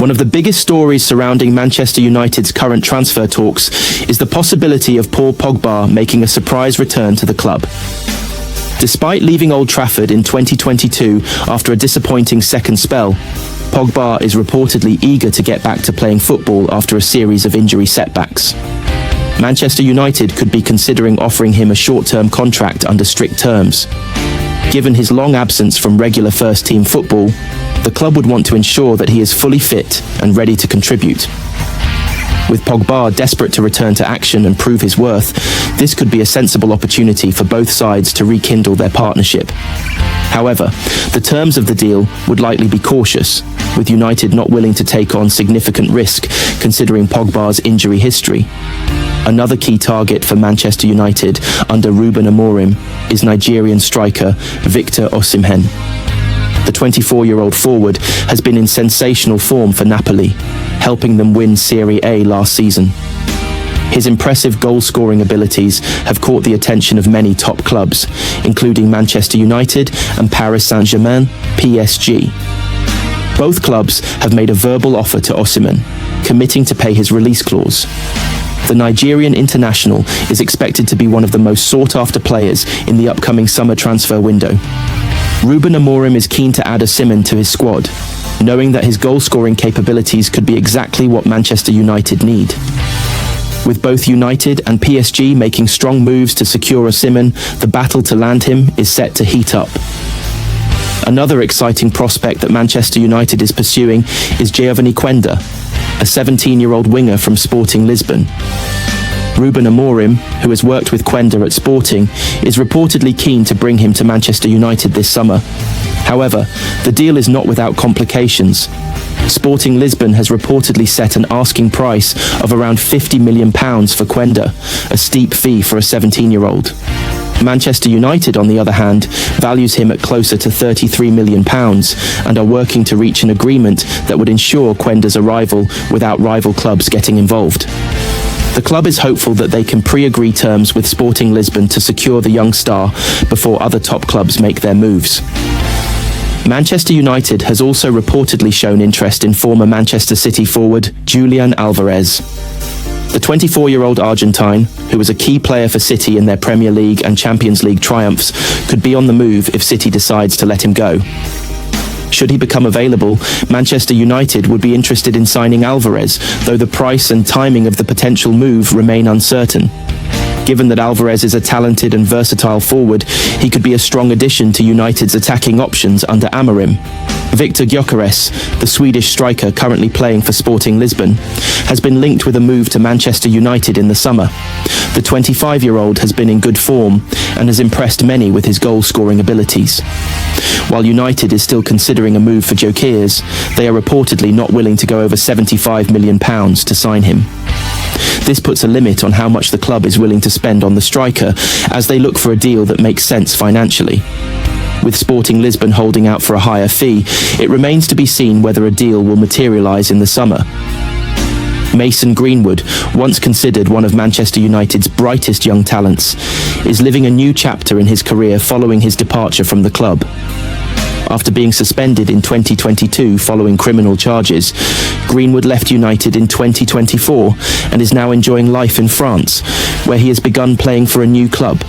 One of the biggest stories surrounding Manchester United's current transfer talks is the possibility of Paul Pogba making a surprise return to the club. Despite leaving Old Trafford in 2022 after a disappointing second spell, Pogba is reportedly eager to get back to playing football after a series of injury setbacks. Manchester United could be considering offering him a short-term contract under strict terms. Given his long absence from regular first-team football, the club would want to ensure that he is fully fit and ready to contribute. With Pogba desperate to return to action and prove his worth, this could be a sensible opportunity for both sides to rekindle their partnership. However, the terms of the deal would likely be cautious, with United not willing to take on significant risk considering Pogba's injury history. Another key target for Manchester United under Ruben Amorim is Nigerian striker Victor Osimhen. The 24-year-old forward has been in sensational form for Napoli, helping them win Serie A last season. His impressive goal-scoring abilities have caught the attention of many top clubs, including Manchester United and Paris Saint-Germain, PSG. Both clubs have made a verbal offer to Osimhen, committing to pay his release clause. The Nigerian international is expected to be one of the most sought-after players in the upcoming summer transfer window. Ruben Amorim is keen to add Osimhen to his squad, knowing that his goal-scoring capabilities could be exactly what Manchester United need. With both United and PSG making strong moves to secure Osimhen, the battle to land him is set to heat up. Another exciting prospect that Manchester United is pursuing is Giovanni Quenda, a 17-year-old winger from Sporting Lisbon. Ruben Amorim, who has worked with Quenda at Sporting, is reportedly keen to bring him to Manchester United this summer. However, the deal is not without complications. Sporting Lisbon has reportedly set an asking price of around £50 million for Quenda, a steep fee for a 17-year-old. Manchester United, on the other hand, values him at closer to £33 million and are working to reach an agreement that would ensure Quenda's arrival without rival clubs getting involved. The club is hopeful that they can pre-agree terms with Sporting Lisbon to secure the young star before other top clubs make their moves. Manchester United has also reportedly shown interest in former Manchester City forward Julian Alvarez. The 24-year-old Argentine, who was a key player for City in their Premier League and Champions League triumphs, could be on the move if City decides to let him go. Should he become available, Manchester United would be interested in signing Alvarez, though the price and timing of the potential move remain uncertain. Given that Alvarez is a talented and versatile forward, he could be a strong addition to United's attacking options under Amorim. Viktor Gyökeres, the Swedish striker currently playing for Sporting Lisbon, has been linked with a move to Manchester United in the summer. The 25-year-old has been in good form and has impressed many with his goal-scoring abilities. While United is still considering a move for Gyökeres, they are reportedly not willing to go over £75 million to sign him. This puts a limit on how much the club is willing to spend on the striker as they look for a deal that makes sense financially. With Sporting Lisbon holding out for a higher fee, it remains to be seen whether a deal will materialise in the summer. Mason Greenwood, once considered one of Manchester United's brightest young talents, is living a new chapter in his career following his departure from the club. After being suspended in 2022 following criminal charges, Greenwood left United in 2024 and is now enjoying life in France, where he has begun playing for a new club.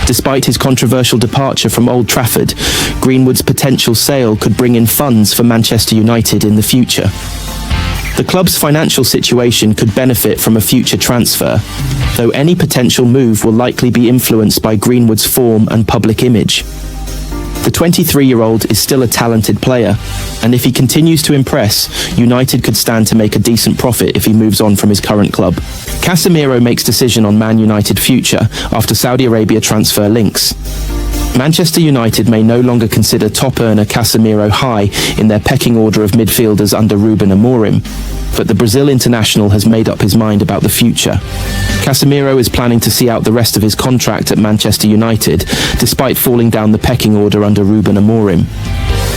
Despite his controversial departure from Old Trafford, Greenwood's potential sale could bring in funds for Manchester United in the future. The club's financial situation could benefit from a future transfer, though any potential move will likely be influenced by Greenwood's form and public image. The 23-year-old is still a talented player, and if he continues to impress, United could stand to make a decent profit if he moves on from his current club. Casemiro makes decision on Man United future after Saudi Arabia transfer links. Manchester United may no longer consider top earner Casemiro high in their pecking order of midfielders under Ruben Amorim, but the Brazil international has made up his mind about the future. Casemiro is planning to see out the rest of his contract at Manchester United, despite falling down the pecking order under Ruben Amorim.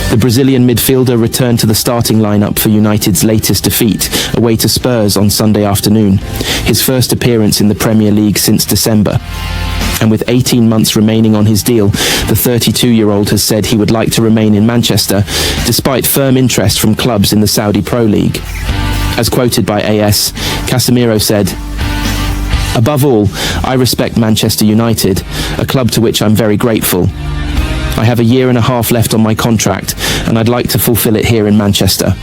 The Brazilian midfielder returned to the starting lineup for United's latest defeat, away to Spurs on Sunday afternoon, his first appearance in the Premier League since December. And with 18 months remaining on his deal, the 32-year-old has said he would like to remain in Manchester, despite firm interest from clubs in the Saudi Pro League. As quoted by AS, Casemiro said, "Above all, I respect Manchester United, a club to which I'm very grateful. I have a year and a half left on my contract, and I'd like to fulfill it here in Manchester.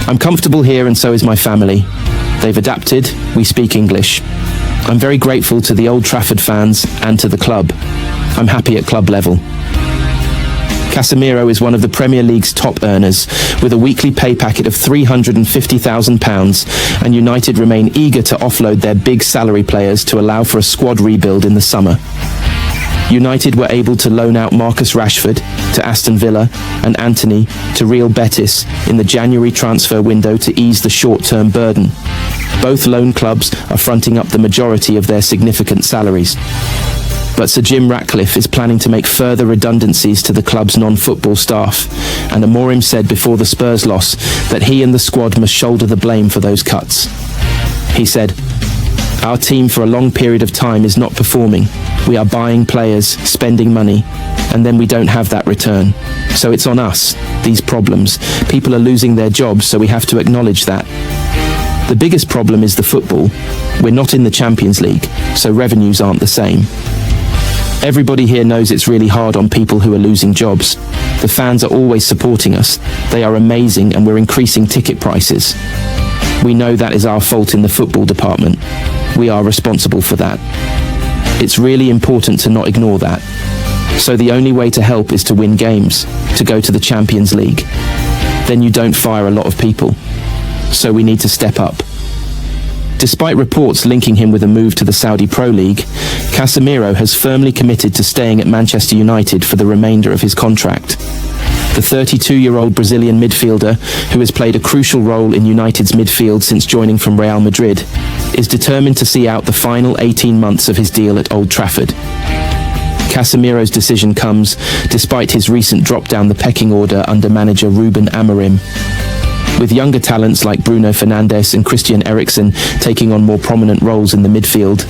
I'm comfortable here and so is my family. They've adapted, we speak English. I'm very grateful to the Old Trafford fans and to the club. I'm happy at club level." Casemiro is one of the Premier League's top earners, with a weekly pay packet of £350,000, and United remain eager to offload their big salary players to allow for a squad rebuild in the summer. United were able to loan out Marcus Rashford to Aston Villa and Antony to Real Betis in the January transfer window to ease the short-term burden. Both loan clubs are fronting up the majority of their significant salaries. But Sir Jim Ratcliffe is planning to make further redundancies to the club's non-football staff, and Amorim said before the Spurs loss that he and the squad must shoulder the blame for those cuts. He said, "Our team for a long period of time is not performing. We are buying players, spending money, and then we don't have that return. So it's on us, these problems. People are losing their jobs, so we have to acknowledge that. The biggest problem is the football. We're not in the Champions League, so revenues aren't the same. Everybody here knows it's really hard on people who are losing jobs. The fans are always supporting us. They are amazing, and we're increasing ticket prices. We know that is our fault in the football department. We are responsible for that. It's really important to not ignore that. So the only way to help is to win games, to go to the Champions League. Then you don't fire a lot of people. So we need to step up." Despite reports linking him with a move to the Saudi Pro League, Casemiro has firmly committed to staying at Manchester United for the remainder of his contract. The 32-year-old Brazilian midfielder, who has played a crucial role in United's midfield since joining from Real Madrid, is determined to see out the final 18 months of his deal at Old Trafford. Casemiro's decision comes despite his recent drop down the pecking order under manager Ruben Amorim. With younger talents like Bruno Fernandes and Christian Eriksen taking on more prominent roles in the midfield,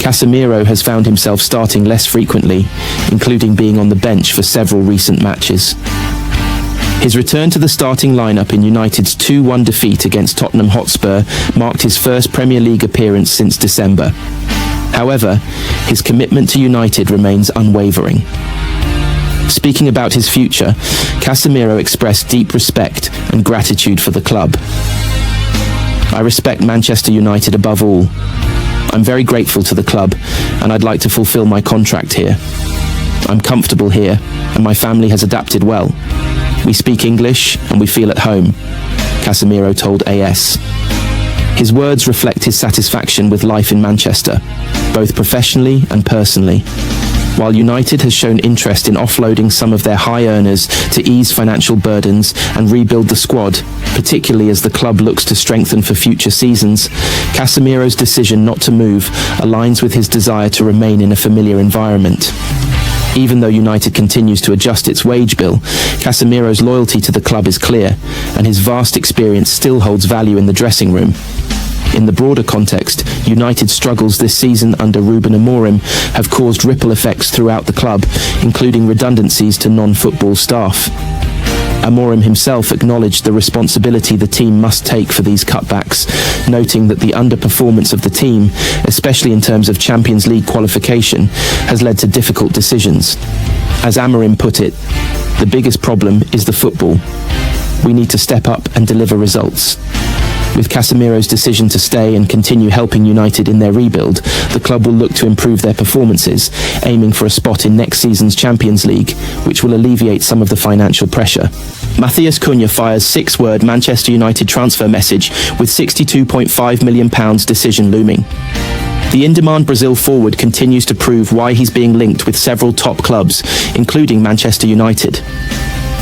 Casemiro has found himself starting less frequently, including being on the bench for several recent matches. His return to the starting lineup in United's 2-1 defeat against Tottenham Hotspur marked his first Premier League appearance since December. However, his commitment to United remains unwavering. Speaking about his future, Casemiro expressed deep respect and gratitude for the club. "I respect Manchester United above all. I'm very grateful to the club, and I'd like to fulfill my contract here. I'm comfortable here, and my family has adapted well. We speak English, and we feel at home," Casemiro told AS. His words reflect his satisfaction with life in Manchester, both professionally and personally. While United has shown interest in offloading some of their high earners to ease financial burdens and rebuild the squad, particularly as the club looks to strengthen for future seasons, Casemiro's decision not to move aligns with his desire to remain in a familiar environment. Even though United continues to adjust its wage bill, Casemiro's loyalty to the club is clear, and his vast experience still holds value in the dressing room. In the broader context, United's struggles this season under Ruben Amorim have caused ripple effects throughout the club, including redundancies to non-football staff. Amorim himself acknowledged the responsibility the team must take for these cutbacks, noting that the underperformance of the team, especially in terms of Champions League qualification, has led to difficult decisions. As Amorim put it, "The biggest problem is the football. We need to step up and deliver results." With Casemiro's decision to stay and continue helping United in their rebuild, the club will look to improve their performances, aiming for a spot in next season's Champions League, which will alleviate some of the financial pressure. Matheus Cunha fires 6-word Manchester United transfer message with £62.5 million decision looming. The in-demand Brazil forward continues to prove why he's being linked with several top clubs, including Manchester United.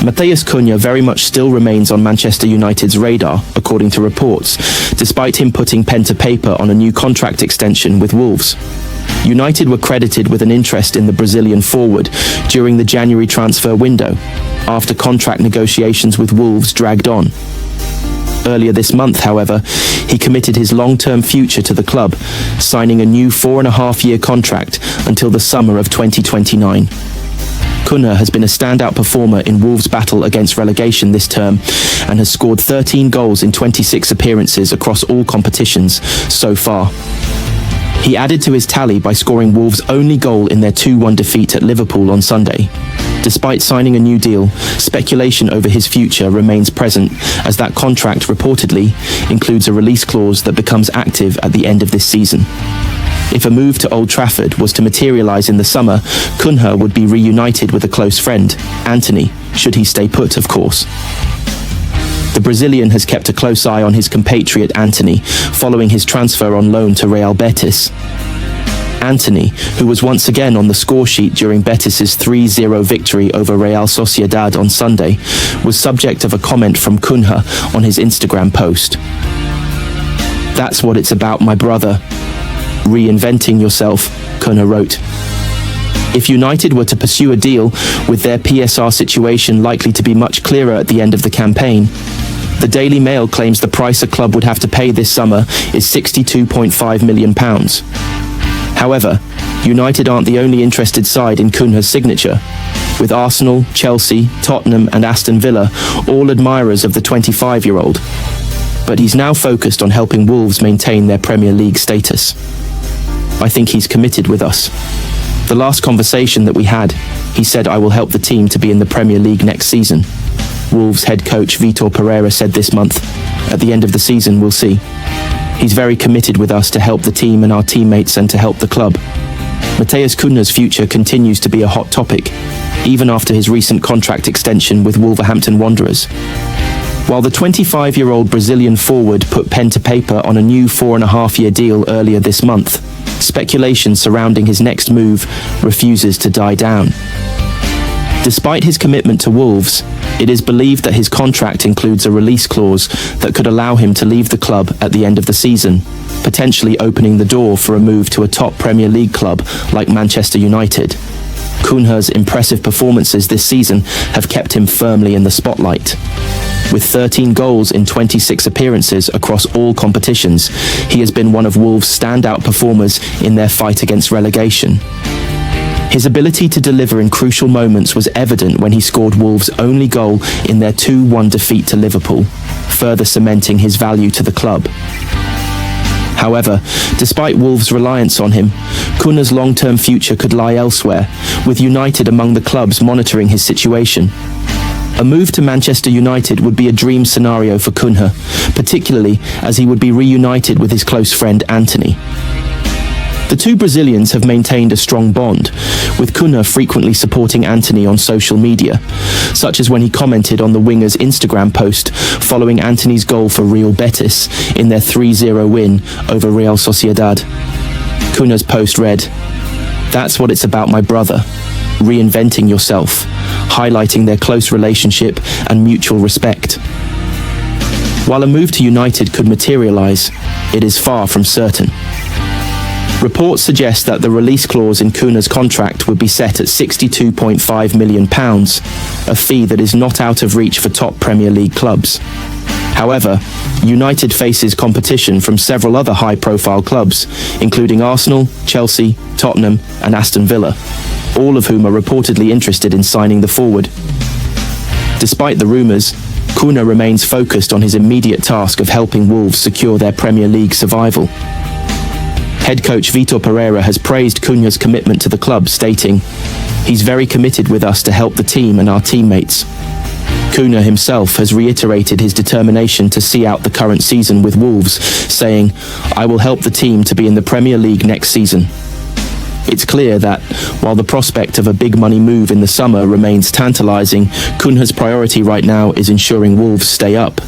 Matheus Cunha very much still remains on Manchester United's radar, according to reports, despite him putting pen to paper on a new contract extension with Wolves. United were credited with an interest in the Brazilian forward during the January transfer window, after contract negotiations with Wolves dragged on. Earlier this month, however, he committed his long-term future to the club, signing a new 4.5-year contract until the summer of 2029. Cunha has been a standout performer in Wolves' battle against relegation this term and has scored 13 goals in 26 appearances across all competitions so far. He added to his tally by scoring Wolves' only goal in their 2-1 defeat at Liverpool on Sunday. Despite signing a new deal, speculation over his future remains present, as that contract reportedly includes a release clause that becomes active at the end of this season. If a move to Old Trafford was to materialise in the summer, Cunha would be reunited with a close friend, Antony, should he stay put, of course. The Brazilian has kept a close eye on his compatriot Antony, following his transfer on loan to Real Betis. Antony, who was once again on the score sheet during Betis's 3-0 victory over Real Sociedad on Sunday, was subject of a comment from Cunha on his Instagram post. "That's what it's about, my brother. Reinventing yourself," Cunha wrote. If United were to pursue a deal, with their PSR situation likely to be much clearer at the end of the campaign, the Daily Mail claims the price a club would have to pay this summer is £62.5 million. However, United aren't the only interested side in Cunha's signature, with Arsenal, Chelsea, Tottenham and Aston Villa all admirers of the 25-year-old. But he's now focused on helping Wolves maintain their Premier League status. "I think he's committed with us. The last conversation that we had, he said I will help the team to be in the Premier League next season," Wolves head coach Vitor Pereira said this month. "At the end of the season, we'll see. He's very committed with us to help the team and our teammates and to help the club." Matheus Cunha's future continues to be a hot topic, even after his recent contract extension with Wolverhampton Wanderers. While the 25-year-old Brazilian forward put pen to paper on a new 4.5-year deal earlier this month, speculation surrounding his next move refuses to die down. Despite his commitment to Wolves, it is believed that his contract includes a release clause that could allow him to leave the club at the end of the season, potentially opening the door for a move to a top Premier League club like Manchester United. Cunha's impressive performances this season have kept him firmly in the spotlight. With 13 goals in 26 appearances across all competitions, he has been one of Wolves' standout performers in their fight against relegation. His ability to deliver in crucial moments was evident when he scored Wolves' only goal in their 2-1 defeat to Liverpool, further cementing his value to the club. However, despite Wolves' reliance on him, Cunha's long-term future could lie elsewhere, with United among the clubs monitoring his situation. A move to Manchester United would be a dream scenario for Cunha, particularly as he would be reunited with his close friend Antony. The two Brazilians have maintained a strong bond, with Cunha frequently supporting Antony on social media, such as when he commented on the winger's Instagram post following Antony's goal for Real Betis in their 3-0 win over Real Sociedad. Cunha's post read, "That's what it's about, my brother. Reinventing yourself," highlighting their close relationship and mutual respect. While a move to United could materialise, it is far from certain. Reports suggest that the release clause in Cunha's contract would be set at £62.5 million, a fee that is not out of reach for top Premier League clubs. However, United faces competition from several other high-profile clubs, including Arsenal, Chelsea, Tottenham and Aston Villa, all of whom are reportedly interested in signing the forward. Despite the rumours, Cunha remains focused on his immediate task of helping Wolves secure their Premier League survival. Head coach Vitor Pereira has praised Cunha's commitment to the club, stating, "He's very committed with us to help the team and our teammates." Cunha himself has reiterated his determination to see out the current season with Wolves, saying, "I will help the team to be in the Premier League next season." It's clear that, while the prospect of a big money move in the summer remains tantalising, Cunha's priority right now is ensuring Wolves stay up.